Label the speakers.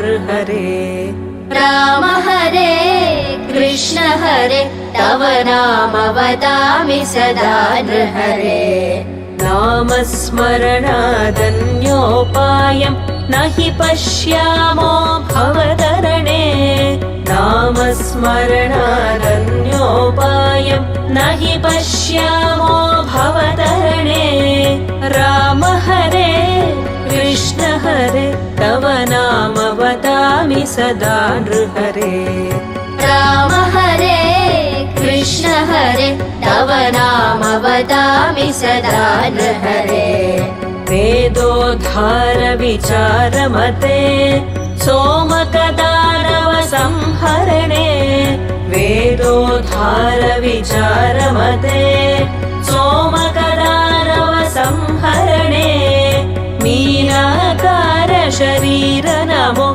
Speaker 1: नृहरे।
Speaker 2: राम हरे कृष्ण हरे तव नाम वदामि सदा नृहरे।
Speaker 1: नामस्मरणादन्योपायं न हि पश्यामो भवतरणे। नामस्मरणादन्योपायं न हि पश्यामो भवतरणे। राम हरे कृष्ण हरे तव नाम वदामि सदा नृहरे।
Speaker 2: राम हरे कृष्ण हरे तव नाम वदामि सदा नृहरे।
Speaker 1: वेदोद्धार विचारमते सोमकदानव संहरणे। वेदोद्धार विचारमते सोमकदानव संहरणे। मीनाकार शरीर नमो